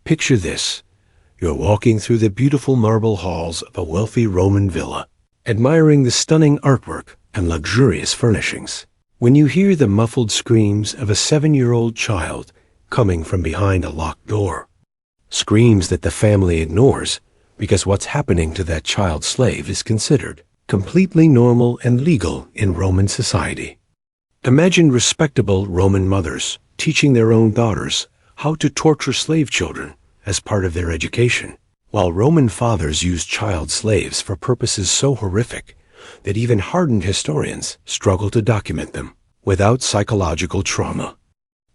Picture this. You're walking through the beautiful marble halls of a wealthy Roman villa, admiring the stunning artwork and luxurious furnishings, when you hear the muffled screams of a 7-year-old child coming from behind a locked door. Screams that the family ignores because what's happening to that child slave is considered completely normal and legal in Roman society. Imagine respectable Roman mothers teaching their own daughters how to torture slave children as part of their education, while Roman fathers used child slaves for purposes so horrific that even hardened historians struggle to document them without psychological trauma.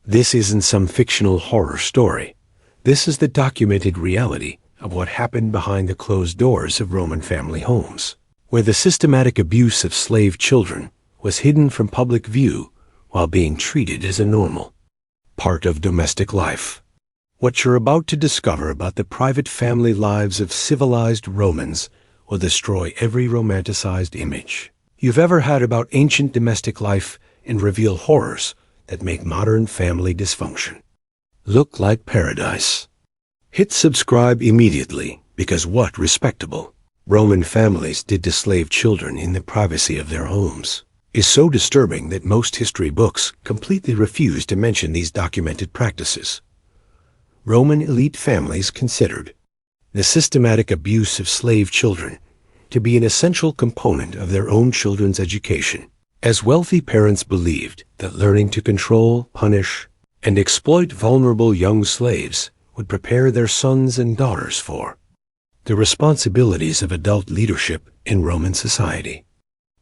This isn't some fictional horror story. This is the documented reality of what happened behind the closed doors of Roman family homes, where the systematic abuse of slave children was hidden from public view while being treated as a normal part of domestic life. What you're about to discover about the private family lives of civilized Romans will destroy every romanticized image you've ever had about ancient domestic life and reveal horrors that make modern family dysfunction look like paradise. Hit subscribe immediately, because what respectable Roman families did to slave children in the privacy of their homes is so disturbing that most history books completely refuse to mention these documented practices. Roman elite families considered the systematic abuse of slave children to be an essential component of their own children's education, as wealthy parents believed that learning to control, punish, and exploit vulnerable young slaves would prepare their sons and daughters for the responsibilities of adult leadership in Roman society.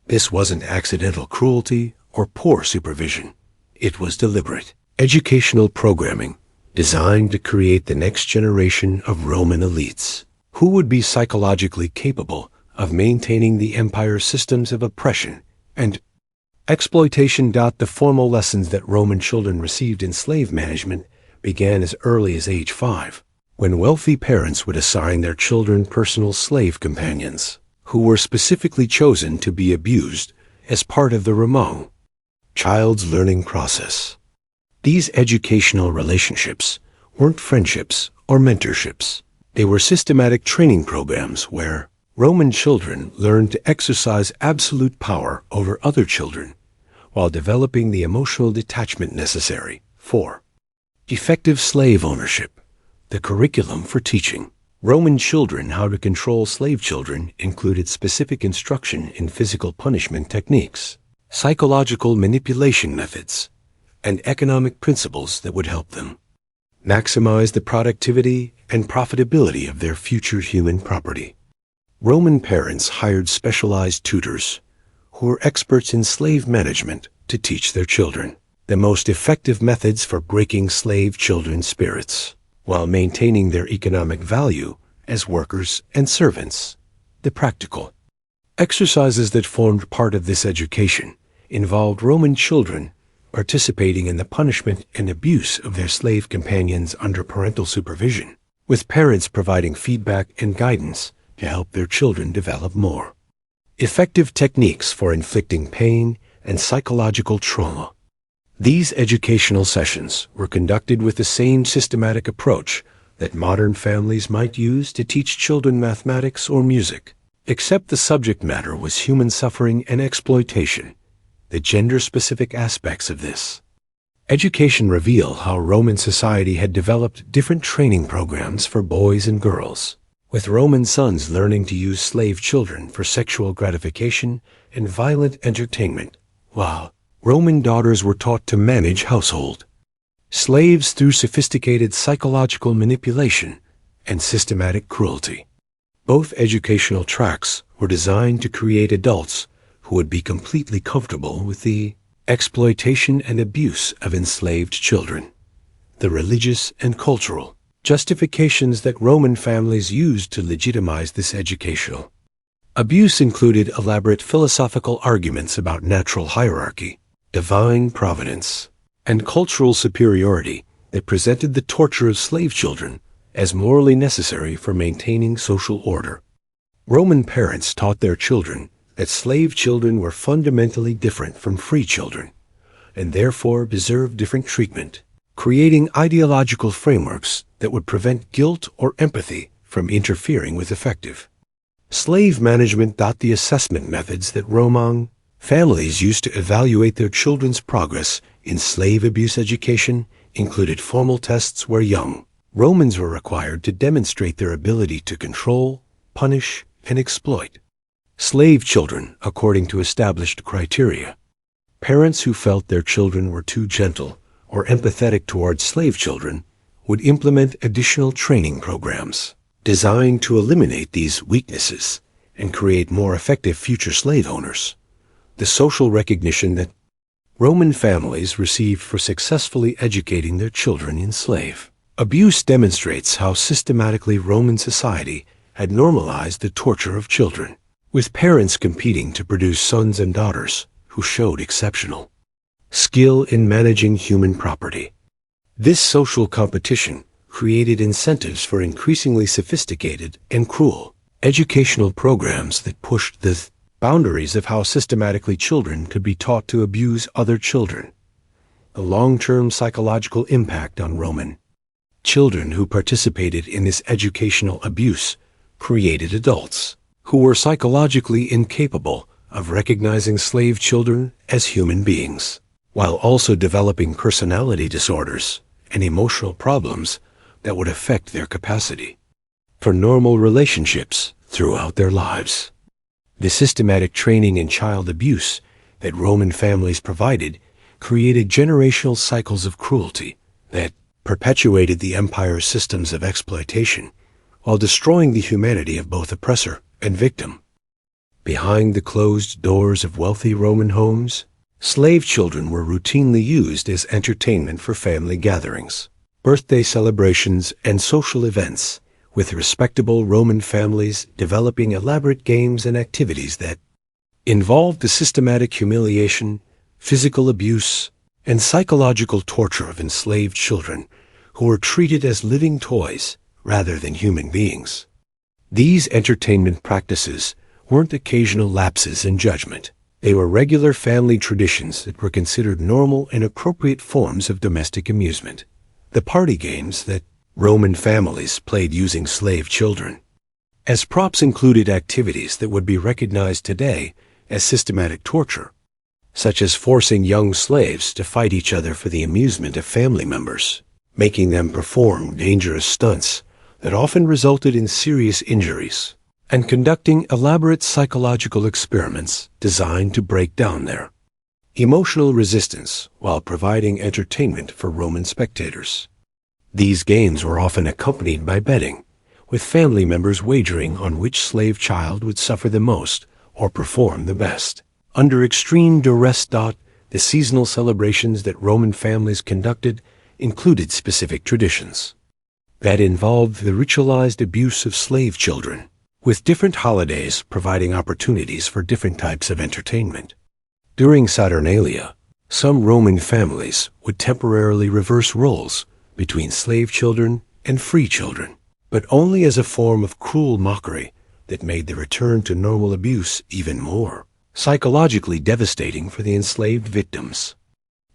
This wasn't accidental cruelty or poor supervision. It was deliberate educational programming designed to create the next generation of Roman elites who would be psychologically capable of maintaining the empire's systems of oppression and exploitation. The formal lessons that Roman children received in slave management began as early as age 5, when wealthy parents would assign their children personal slave companions who were specifically chosen to be abused as part of the grooming child's learning process. These educational relationships weren't friendships or mentorships. They were systematic training programs where Roman children learned to exercise absolute power over other children while developing the emotional detachment necessary for effective slave ownership. The curriculum for teaching Roman children how to control slave children included specific instruction in physical punishment techniques, psychological manipulation methods, and economic principles that would help them maximize the productivity and profitability of their future human property. Roman parents hired specialized tutors who were experts in slave management to teach their children the most effective methods for breaking slave children's spirits, while maintaining their economic value as workers and servants. The practical exercises that formed part of this education involved Roman children participating in the punishment and abuse of their slave companions under parental supervision, with parents providing feedback and guidance to help their children develop more effective techniques for inflicting pain and psychological trauma. These educational sessions were conducted with the same systematic approach that modern families might use to teach children mathematics or music, except the subject matter was human suffering and exploitation. The gender-specific aspects of this education reveal how Roman society had developed different training programs for boys and girls, with Roman sons learning to use slave children for sexual gratification and violent entertainment, while Roman daughters were taught to manage household slaves through sophisticated psychological manipulation and systematic cruelty. Both educational tracks were designed to create adults who would be completely comfortable with the exploitation and abuse of enslaved children. The religious and cultural justifications that Roman families used to legitimize this educational abuse included elaborate philosophical arguments about natural hierarchy, divine providence, and cultural superiority that presented the torture of slave children as morally necessary for maintaining social order. Roman parents taught their children that slave children were fundamentally different from free children, and therefore deserved different treatment, creating ideological frameworks that would prevent guilt or empathy from interfering with effective slave management. The assessment methods that Roman families used to evaluate their children's progress in slave abuse education included formal tests where young Romans were required to demonstrate their ability to control, punish, and exploit slave children according to established criteria. Parents who felt their children were too gentle or empathetic towards slave children would implement additional training programs designed to eliminate these weaknesses and create more effective future slave owners. The social recognition that Roman families received for successfully educating their children in slave abuse demonstrates how systematically Roman society had normalized the torture of children, with parents competing to produce sons and daughters who showed exceptional skill in managing human property. This social competition created incentives for increasingly sophisticated and cruel educational programs that pushed the boundaries of how systematically children could be taught to abuse other children. The long-term psychological impact on Roman children who participated in this educational abuse created adults who were psychologically incapable of recognizing slave children as human beings, while also developing personality disorders and emotional problems that would affect their capacity for normal relationships throughout their lives. The systematic training in child abuse that Roman families provided created generational cycles of cruelty that perpetuated the empire's systems of exploitation while destroying the humanity of both oppressor and victim. Behind the closed doors of wealthy Roman homes, slave children were routinely used as entertainment for family gatherings, birthday celebrations, and social events, with respectable Roman families developing elaborate games and activities that involved the systematic humiliation, physical abuse, and psychological torture of enslaved children who were treated as living toys rather than human beings. These entertainment practices weren't occasional lapses in judgment. They were regular family traditions that were considered normal and appropriate forms of domestic amusement. The party games that Roman families played using slave children as props included activities that would be recognized today as systematic torture, such as forcing young slaves to fight each other for the amusement of family members, making them perform dangerous stunts that often resulted in serious injuries, and conducting elaborate psychological experiments designed to break down their emotional resistance while providing entertainment for Roman spectators. These games were often accompanied by betting, with family members wagering on which slave child would suffer the most or perform the best. Under extreme duress. The seasonal celebrations that Roman families conducted included specific traditions that involved the ritualized abuse of slave children, with different holidays providing opportunities for different types of entertainment. During Saturnalia, some Roman families would temporarily reverse roles between slave children and free children, but only as a form of cruel mockery that made the return to normal abuse even more psychologically devastating for the enslaved victims,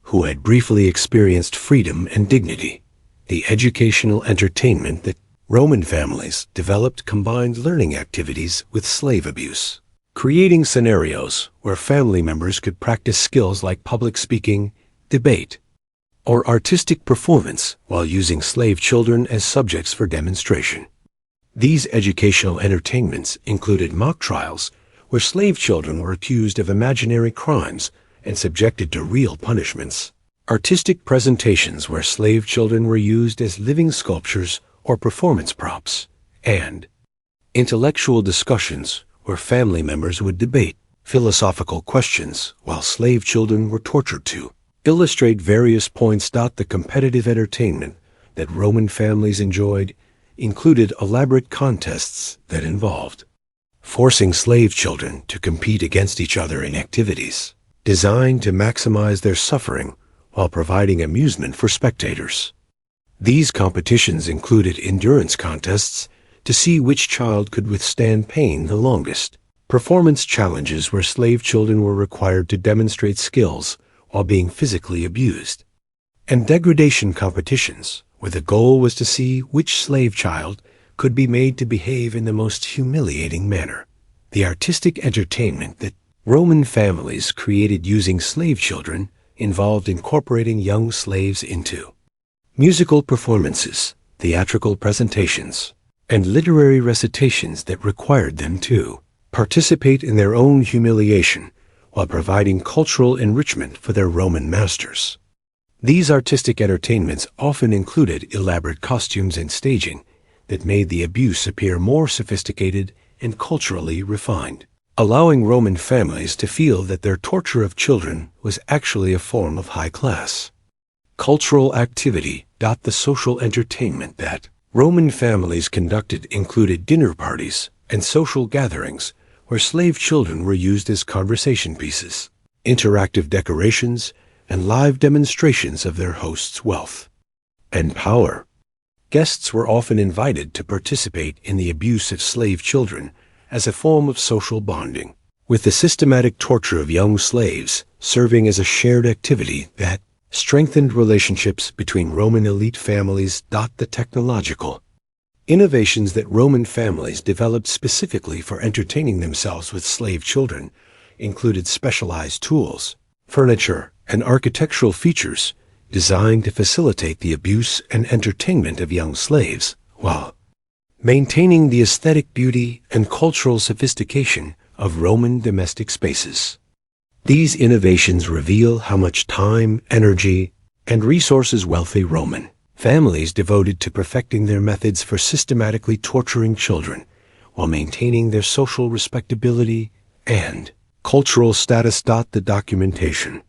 who had briefly experienced freedom and dignity. The educational entertainment that Roman families developed combined learning activities with slave abuse, creating scenarios where family members could practice skills like public speaking, debate, or artistic performance while using slave children as subjects for demonstration. These educational entertainments included mock trials where slave children were accused of imaginary crimes and subjected to real punishments, artistic presentations where slave children were used as living sculptures or performance props, and intellectual discussions where family members would debate philosophical questions while slave children were tortured to illustrate various points. The competitive entertainment that Roman families enjoyed included elaborate contests that involved forcing slave children to compete against each other in activities designed to maximize their suffering while providing amusement for spectators. These competitions included endurance contests to see which child could withstand pain the longest, performance challenges where slave children were required to demonstrate skills while being physically abused, and degradation competitions, where the goal was to see which slave child could be made to behave in the most humiliating manner. The artistic entertainment that Roman families created using slave children involved incorporating young slaves into musical performances, theatrical presentations, and literary recitations that required them to participate in their own humiliation while providing cultural enrichment for their Roman masters. These artistic entertainments often included elaborate costumes and staging that made the abuse appear more sophisticated and culturally refined, allowing Roman families to feel that their torture of children was actually a form of high class. Cultural activity. The social entertainment that Roman families conducted included dinner parties and social gatherings where slave children were used as conversation pieces, interactive decorations, and live demonstrations of their host's wealth and power. Guests were often invited to participate in the abuse of slave children as a form of social bonding, with the systematic torture of young slaves serving as a shared activity that strengthened relationships between Roman elite families. The technological innovations that Roman families developed specifically for entertaining themselves with slave children included specialized tools, furniture, and architectural features designed to facilitate the abuse and entertainment of young slaves, while maintaining the aesthetic beauty and cultural sophistication of Roman domestic spaces. These innovations reveal how much time, energy, and resources wealthy Roman families devoted to perfecting their methods for systematically torturing children while maintaining their social respectability and cultural status. The documentation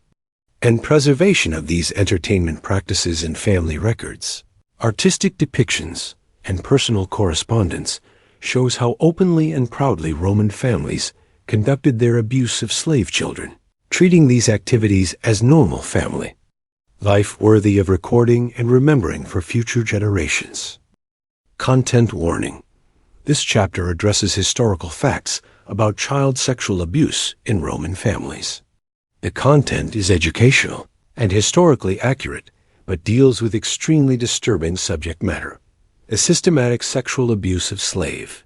and preservation of these entertainment practices in family records, artistic depictions, and personal correspondence shows how openly and proudly Roman families conducted their abuse of slave children, treating these activities as normal family life worthy of recording and remembering for future generations. Content warning. This chapter addresses historical facts about child sexual abuse in Roman families. The content is educational and historically accurate, but deals with extremely disturbing subject matter: the systematic sexual abuse of slave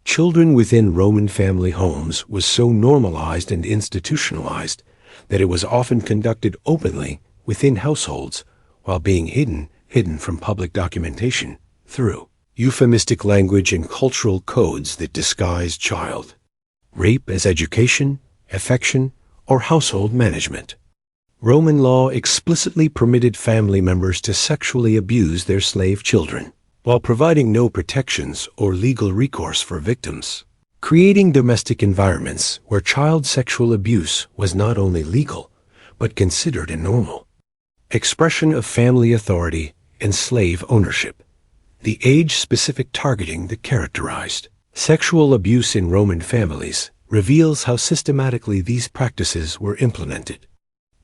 children within Roman family homes was so normalized and institutionalized that it was often conducted openly within households while being hidden from public documentation through euphemistic language and cultural codes that disguise child rape as education, affection, or household management. Roman law explicitly permitted family members to sexually abuse their slave children, while providing no protections or legal recourse for victims, creating domestic environments where child sexual abuse was not only legal, but considered a normal expression of family authority and slave ownership. The age-specific targeting that characterized sexual abuse in Roman families reveals how systematically these practices were implemented,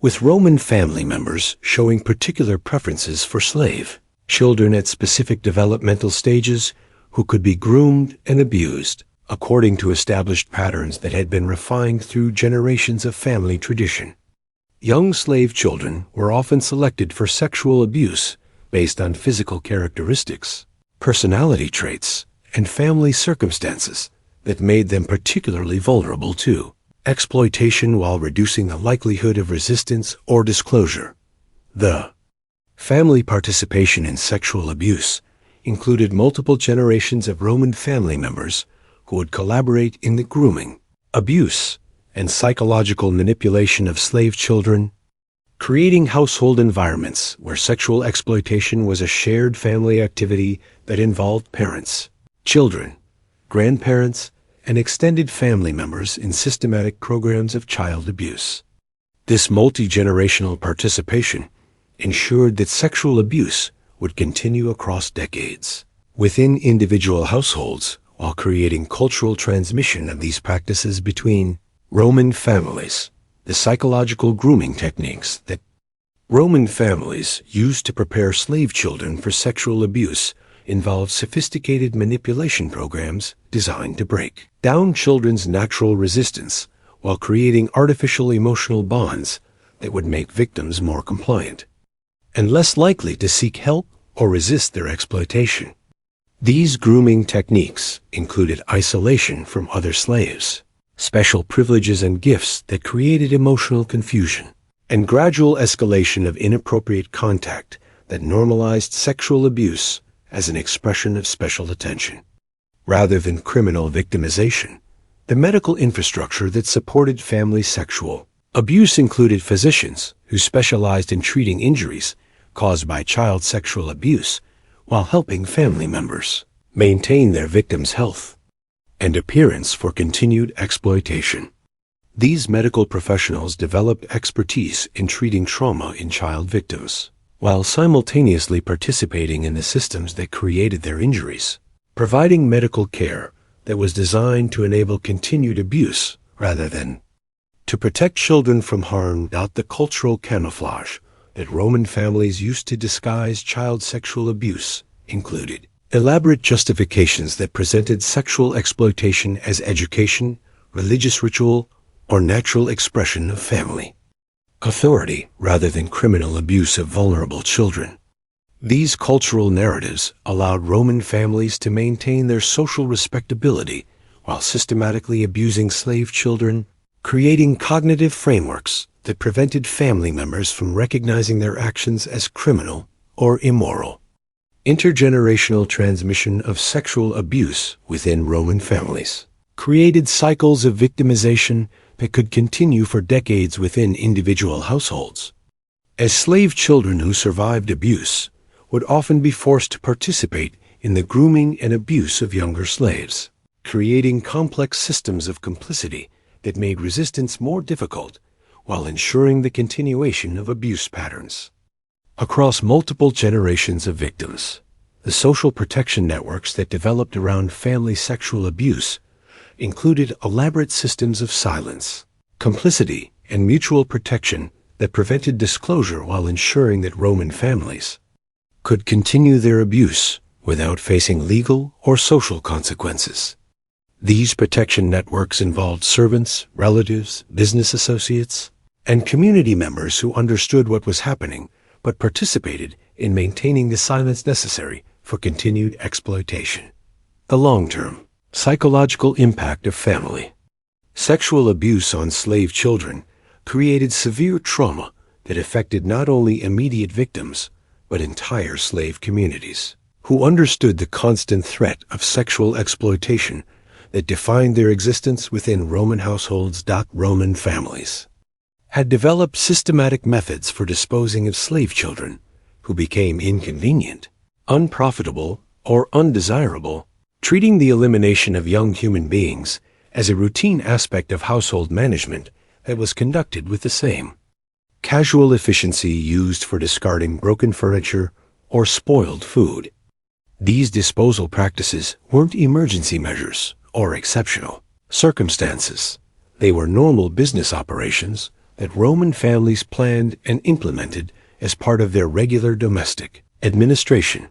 with Roman family members showing particular preferences for slave children at specific developmental stages who could be groomed and abused according to established patterns that had been refined through generations of family tradition. Young slave children were often selected for sexual abuse based on physical characteristics, personality traits, and family circumstances that made them particularly vulnerable to exploitation while reducing the likelihood of resistance or disclosure. The family participation in sexual abuse included multiple generations of Roman family members who would collaborate in the grooming, abuse, and psychological manipulation of slave children, creating household environments where sexual exploitation was a shared family activity that involved parents, children, grandparents, and extended family members in systematic programs of child abuse. This multi-generational participation ensured that sexual abuse would continue across decades within individual households while creating cultural transmission of these practices between Roman families. The psychological grooming techniques that Roman families used to prepare slave children for sexual abuse involved sophisticated manipulation programs designed to break down children's natural resistance while creating artificial emotional bonds that would make victims more compliant. and less likely to seek help or resist their exploitation. These grooming techniques included isolation from other slaves, special privileges and gifts that created emotional confusion, and gradual escalation of inappropriate contact that normalized sexual abuse as an expression of special attention. Rather than criminal victimization, the medical infrastructure that supported family sexual abuse included physicians who specialized in treating injuries caused by child sexual abuse while helping family members maintain their victims' health and appearance for continued exploitation. These medical professionals developed expertise in treating trauma in child victims, while simultaneously participating in the systems that created their injuries, providing medical care that was designed to enable continued abuse rather than to protect children from harm. The cultural camouflage that Roman families used to disguise child sexual abuse included elaborate justifications that presented sexual exploitation as education, religious ritual, or natural expression of family authority rather than criminal abuse of vulnerable children. These cultural narratives allowed Roman families to maintain their social respectability while systematically abusing slave children, creating cognitive frameworks that prevented family members from recognizing their actions as criminal or immoral. Intergenerational transmission of sexual abuse within Roman families created cycles of victimization that could continue for decades within individual households, as slave children who survived abuse would often be forced to participate in the grooming and abuse of younger slaves, creating complex systems of complicity that made resistance more difficult while ensuring the continuation of abuse patterns. Across multiple generations of victims, the social protection networks that developed around family sexual abuse included elaborate systems of silence, complicity, and mutual protection that prevented disclosure while ensuring that Roman families could continue their abuse without facing legal or social consequences. These protection networks involved servants, relatives, business associates, and community members who understood what was happening but participated in maintaining the silence necessary for continued exploitation. The long-term psychological impact of family sexual abuse on slave children created severe trauma that affected not only immediate victims but entire slave communities, who understood the constant threat of sexual exploitation that defined their existence within Roman households. Roman families had developed systematic methods for disposing of slave children who became inconvenient, unprofitable, or undesirable, treating the elimination of young human beings as a routine aspect of household management that was conducted with the same casual efficiency used for discarding broken furniture or spoiled food. These disposal practices weren't emergency measures or exceptional circumstances. They were normal business operations that Roman families planned and implemented as part of their regular domestic administration.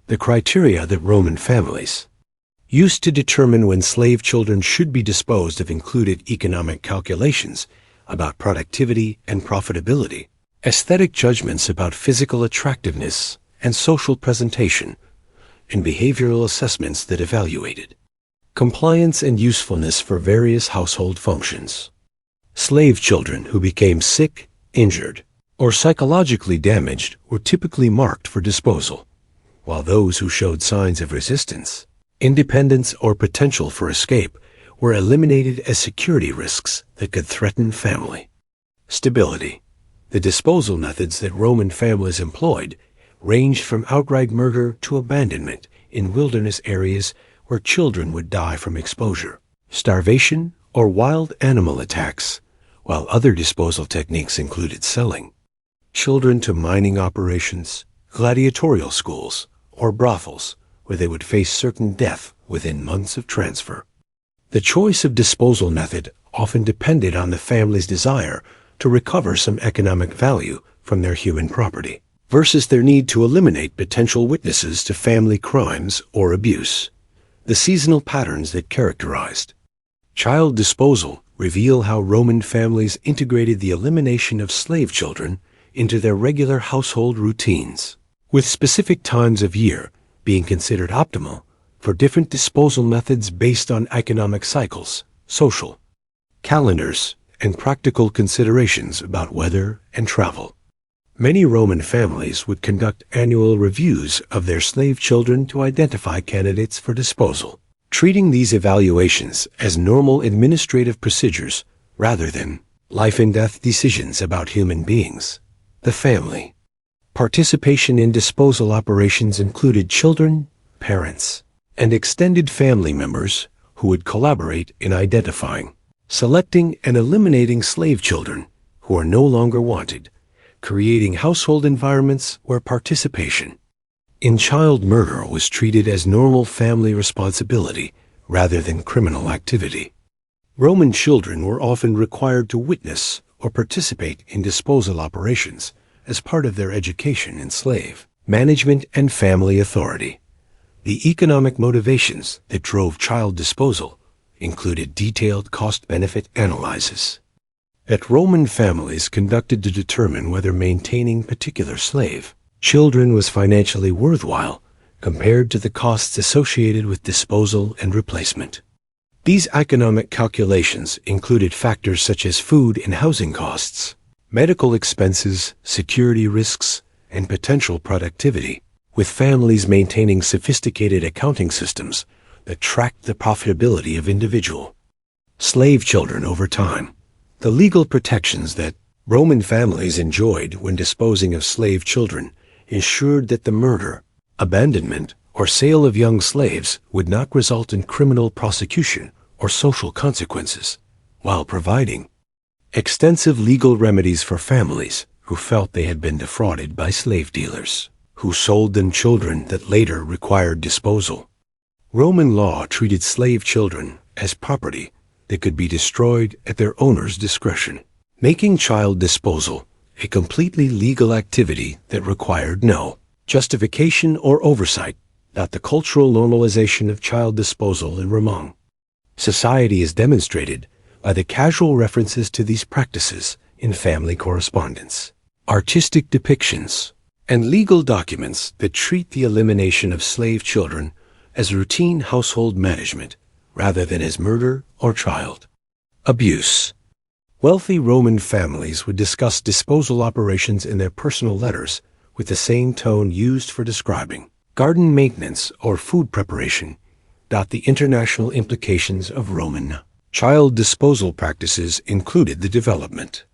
The criteria that Roman families used to determine when slave children should be disposed of included economic calculations about productivity and profitability, aesthetic judgments about physical attractiveness and social presentation, and behavioral assessments that evaluated compliance and usefulness for various household functions. Slave children who became sick, injured, or psychologically damaged were typically marked for disposal, while those who showed signs of resistance, independence, or potential for escape were eliminated as security risks that could threaten family stability. The disposal methods that Roman families employed ranged from outright murder to abandonment in wilderness areas where children would die from exposure, starvation, or wild animal attacks, while other disposal techniques included selling children to mining operations, gladiatorial schools, or brothels where they would face certain death within months of transfer. The choice of disposal method often depended on the family's desire to recover some economic value from their human property versus their need to eliminate potential witnesses to family crimes or abuse. The seasonal patterns that characterized child disposal reveal how Roman families integrated the elimination of slave children into their regular household routines, with specific times of year being considered optimal for different disposal methods based on economic cycles, social calendars, and practical considerations about weather and travel. Many Roman families would conduct annual reviews of their slave children to identify candidates for disposal, treating these evaluations as normal administrative procedures rather than life-and-death decisions about human beings. The family participation in disposal operations included children, parents, and extended family members who would collaborate in identifying, selecting, and eliminating slave children who are no longer wanted, creating household environments where participation in child murder was treated as normal family responsibility rather than criminal activity. Roman children were often required to witness or participate in disposal operations as part of their education in slave management and family authority. The economic motivations that drove child disposal included detailed cost-benefit analyses that Roman families conducted to determine whether maintaining particular slave children was financially worthwhile compared to the costs associated with disposal and replacement. These economic calculations included factors such as food and housing costs, medical expenses, security risks, and potential productivity, with families maintaining sophisticated accounting systems that tracked the profitability of individual slave children over time. The legal protections that Roman families enjoyed when disposing of slave children ensured that the murder, abandonment, or sale of young slaves would not result in criminal prosecution or social consequences, while providing extensive legal remedies for families who felt they had been defrauded by slave dealers, who sold them children that later required disposal. Roman law treated slave children as property that could be destroyed at their owner's discretion, making child disposal a completely legal activity that required no justification or oversight. Not the cultural normalization of child disposal in Roman society is demonstrated by the casual references to these practices in family correspondence, artistic depictions, and legal documents that treat the elimination of slave children as routine household management rather than as murder or child abuse. Wealthy Roman families would discuss disposal operations in their personal letters with the same tone used for describing garden maintenance or food preparation. The international implications of Roman child disposal practices included the development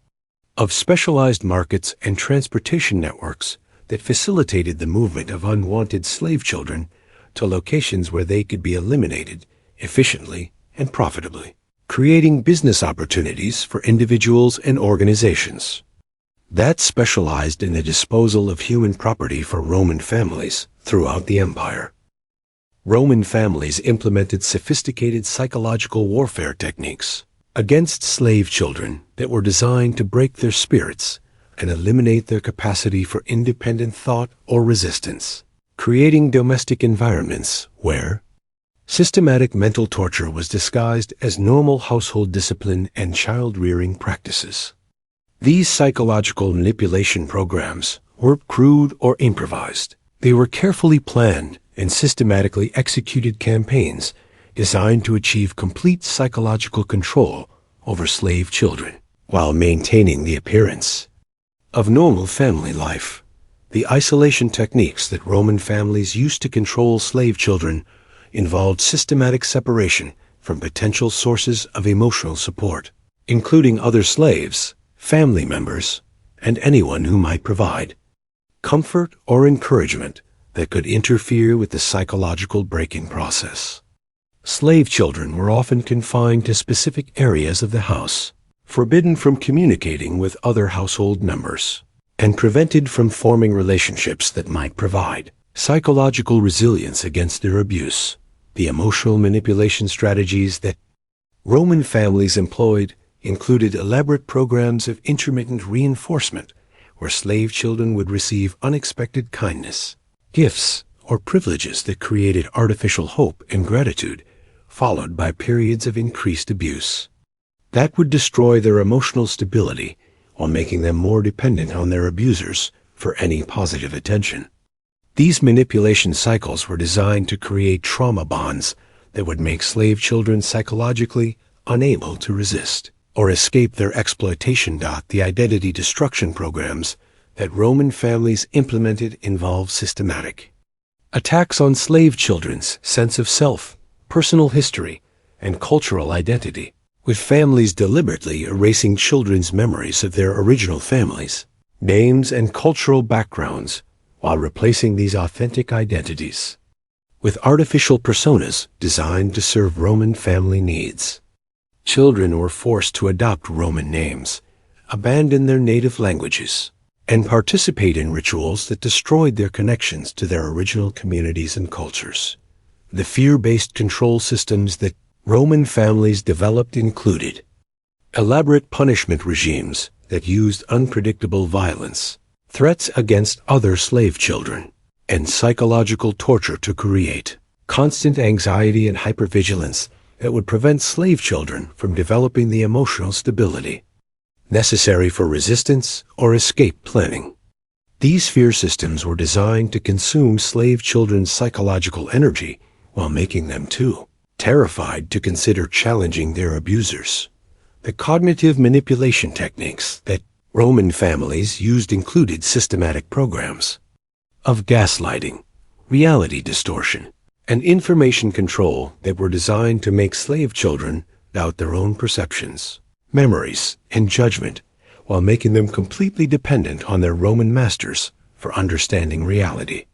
of specialized markets and transportation networks that facilitated the movement of unwanted slave children to locations where they could be eliminated efficiently and profitably, creating business opportunities for individuals and organizations that specialized in the disposal of human property for Roman families throughout the empire. Roman families implemented sophisticated psychological warfare techniques against slave children that were designed to break their spirits and eliminate their capacity for independent thought or resistance, creating domestic environments where systematic mental torture was disguised as normal household discipline and child-rearing practices. These psychological manipulation programs weren't crude or improvised. They were carefully planned and systematically executed campaigns designed to achieve complete psychological control over slave children while maintaining the appearance of normal family life. The isolation techniques that Roman families used to control slave children involved systematic separation from potential sources of emotional support, including other slaves, family members, and anyone who might provide comfort or encouragement that could interfere with the psychological breaking process. Slave children were often confined to specific areas of the house, forbidden from communicating with other household members, and prevented from forming relationships that might provide psychological resilience against their abuse. The emotional manipulation strategies that Roman families employed included elaborate programs of intermittent reinforcement, where slave children would receive unexpected kindness, gifts, or privileges that created artificial hope and gratitude, followed by periods of increased abuse that would destroy their emotional stability while making them more dependent on their abusers for any positive attention. These manipulation cycles were designed to create trauma bonds that would make slave children psychologically unable to resist or escape their exploitation. The identity destruction programs that Roman families implemented involved systematic attacks on slave children's sense of self, personal history, and cultural identity, with families deliberately erasing children's memories of their original families, names, and cultural backgrounds while replacing these authentic identities with artificial personas designed to serve Roman family needs. Children were forced to adopt Roman names, abandon their native languages, and participate in rituals that destroyed their connections to their original communities and cultures. The fear-based control systems that Roman families developed included elaborate punishment regimes that used unpredictable violence, threats against other slave children, and psychological torture to create constant anxiety and hypervigilance that would prevent slave children from developing the emotional stability necessary for resistance or escape planning. These fear systems were designed to consume slave children's psychological energy while making them too terrified to consider challenging their abusers. The cognitive manipulation techniques that Roman families used included systematic programs of gaslighting, reality distortion, and information control that were designed to make slave children doubt their own perceptions, memories, and judgment, while making them completely dependent on their Roman masters for understanding reality.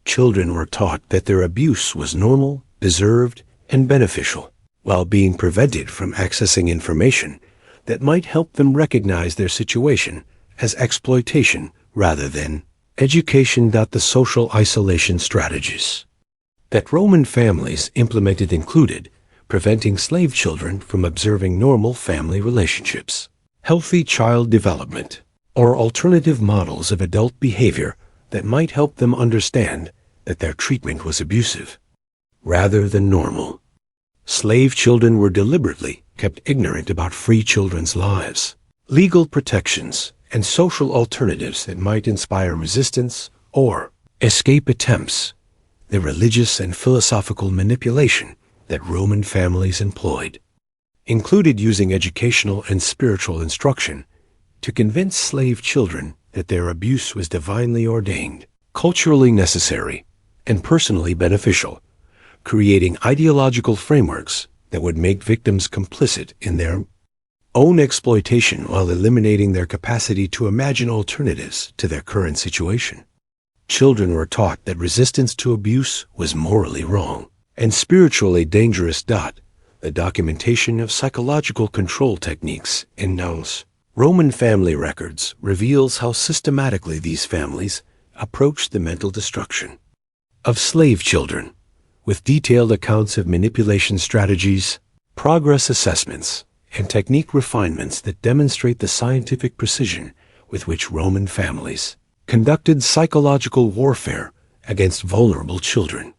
Children were taught that their abuse was normal, deserved, and beneficial, while being prevented from accessing information that might help them recognize their situation as exploitation rather than education. The social isolation strategies that Roman families implemented included preventing slave children from observing normal family relationships, healthy child development, or alternative models of adult behavior that might help them understand that their treatment was abusive rather than normal. Slave children were deliberately kept ignorant about free children's lives, legal protections, and social alternatives that might inspire resistance or escape attempts. The religious and philosophical manipulation that Roman families employed included using educational and spiritual instruction to convince slave children that their abuse was divinely ordained, culturally necessary, and personally beneficial, creating ideological frameworks that would make victims complicit in their own exploitation while eliminating their capacity to imagine alternatives to their current situation. Children were taught that resistance to abuse was morally wrong and spiritually dangerous. The documentation of psychological control techniques in Noes Roman family records reveals how systematically these families approached the mental destruction of slave children, with detailed accounts of manipulation strategies, progress assessments, and technique refinements that demonstrate the scientific precision with which Roman families conducted psychological warfare against vulnerable children.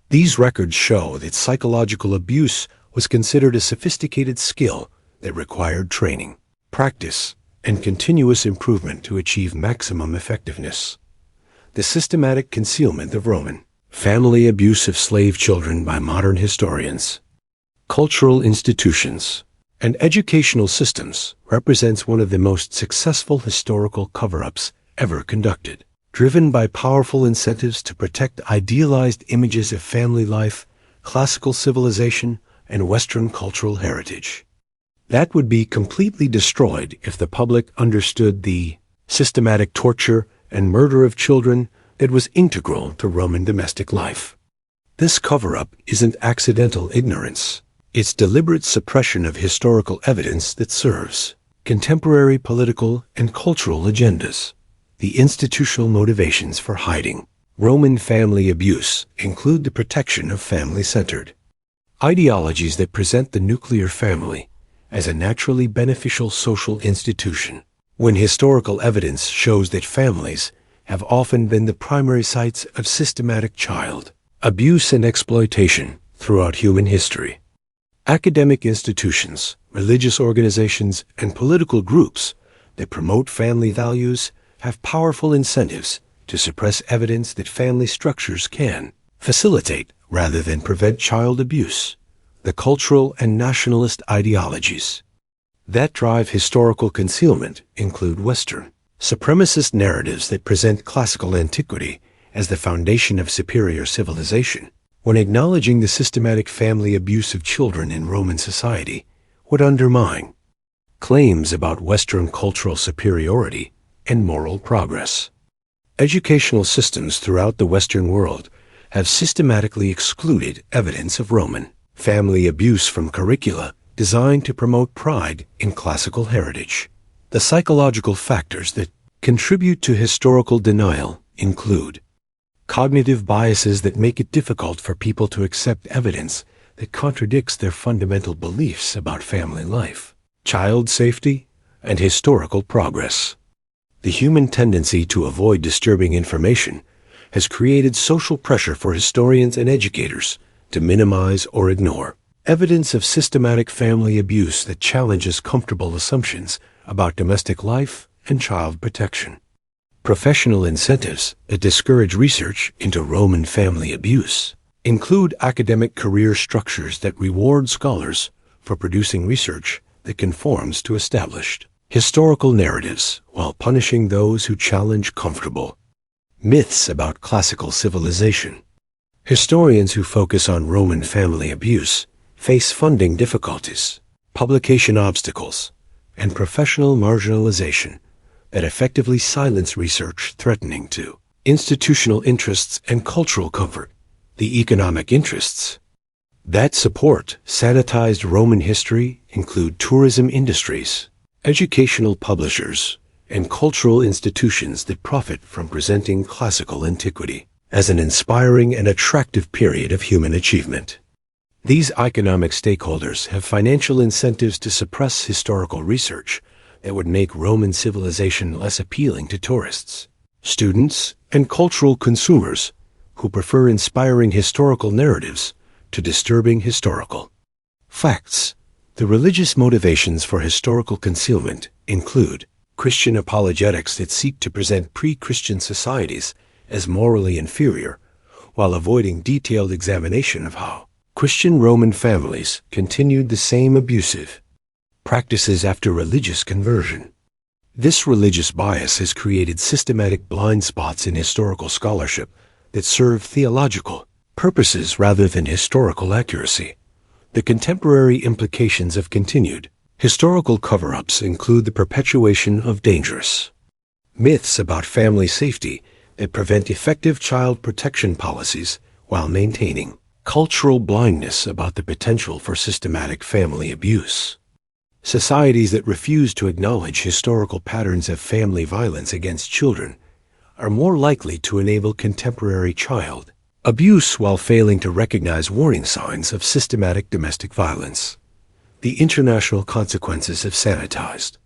These records show that psychological abuse was considered a sophisticated skill that required training, practice, and continuous improvement to achieve maximum effectiveness. The systematic concealment of Roman family abuse of slave children by modern historians, cultural institutions, and educational systems represents one of the most successful historical cover-ups ever conducted, driven by powerful incentives to protect idealized images of family life, classical civilization, and Western cultural heritage. That would be completely destroyed if the public understood the systematic torture and murder of children that was integral to Roman domestic life. This cover-up isn't accidental ignorance. It's deliberate suppression of historical evidence that serves contemporary political and cultural agendas. The institutional motivations for hiding Roman family abuse include the protection of family-centered ideologies that present the nuclear family as a naturally beneficial social institution, when historical evidence shows that families have often been the primary sites of systematic child abuse and exploitation throughout human history. Academic institutions, religious organizations, and political groups that promote family values have powerful incentives to suppress evidence that family structures can facilitate rather than prevent child abuse. The cultural and nationalist ideologies that drive historical concealment include Western supremacist narratives that present classical antiquity as the foundation of superior civilization, when acknowledging the systematic family abuse of children in Roman society would undermine claims about Western cultural superiority and moral progress. Educational systems throughout the Western world have systematically excluded evidence of Roman family abuse from curricula designed to promote pride in classical heritage. The psychological factors that contribute to historical denial include cognitive biases that make it difficult for people to accept evidence that contradicts their fundamental beliefs about family life, child safety, and historical progress. The human tendency to avoid disturbing information has created social pressure for historians and educators to minimize or ignore evidence of systematic family abuse that challenges comfortable assumptions about domestic life and child protection. Professional incentives that discourage research into Roman family abuse include academic career structures that reward scholars for producing research that conforms to established historical narratives while punishing those who challenge comfortable myths about classical civilization. Historians who focus on Roman family abuse face funding difficulties, publication obstacles, and professional marginalization that effectively silence research threatening to institutional interests and cultural comfort. The economic interests that support sanitized Roman history include tourism industries, educational publishers, and cultural institutions that profit from presenting classical antiquity as an inspiring and attractive period of human achievement. These economic stakeholders have financial incentives to suppress historical research that would make Roman civilization less appealing to tourists, students, and cultural consumers who prefer inspiring historical narratives to disturbing historical facts. The religious motivations for historical concealment include Christian apologetics that seek to present pre-Christian societies as morally inferior, while avoiding detailed examination of how Christian Roman families continued the same abusive practices after religious conversion. This religious bias has created systematic blind spots in historical scholarship that serve theological purposes rather than historical accuracy. The contemporary implications of continued historical cover-ups include the perpetuation of dangerous myths about family safety that prevent effective child protection policies while maintaining cultural blindness about the potential for systematic family abuse. Societies that refuse to acknowledge historical patterns of family violence against children are more likely to enable contemporary child abuse while failing to recognize warning signs of systematic domestic violence. The international consequences of sanitized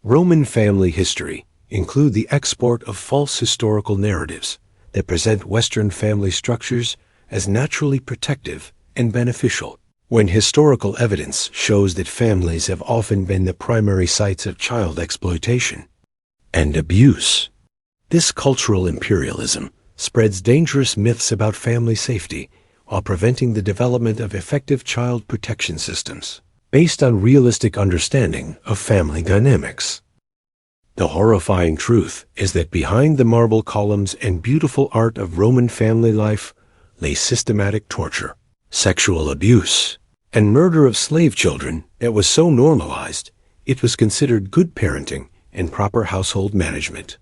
Roman family history include the export of false historical narratives that present Western family structures as naturally protective and beneficial, when historical evidence shows that families have often been the primary sites of child exploitation and abuse. This cultural imperialism spreads dangerous myths about family safety while preventing the development of effective child protection systems based on realistic understanding of family dynamics. The horrifying truth is that behind the marble columns and beautiful art of Roman family life lay systematic torture, sexual abuse, and murder of slave children that was so normalized it was considered good parenting and proper household management.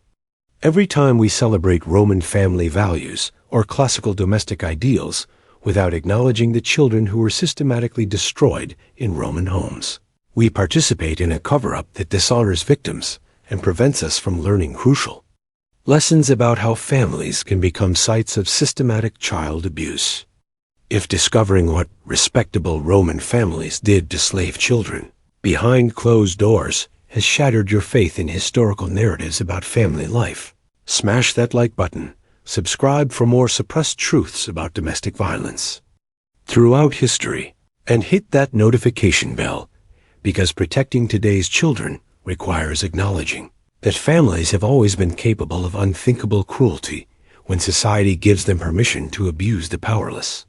Every time we celebrate Roman family values or classical domestic ideals without acknowledging the children who were systematically destroyed in Roman homes, we participate in a cover-up that dishonors victims and prevents us from learning crucial lessons about how families can become sites of systematic child abuse. If discovering what respectable Roman families did to slave children behind closed doors has shattered your faith in historical narratives about family life, smash that like button, subscribe for more suppressed truths about domestic violence throughout history, and hit that notification bell, because protecting today's children requires acknowledging that families have always been capable of unthinkable cruelty when society gives them permission to abuse the powerless.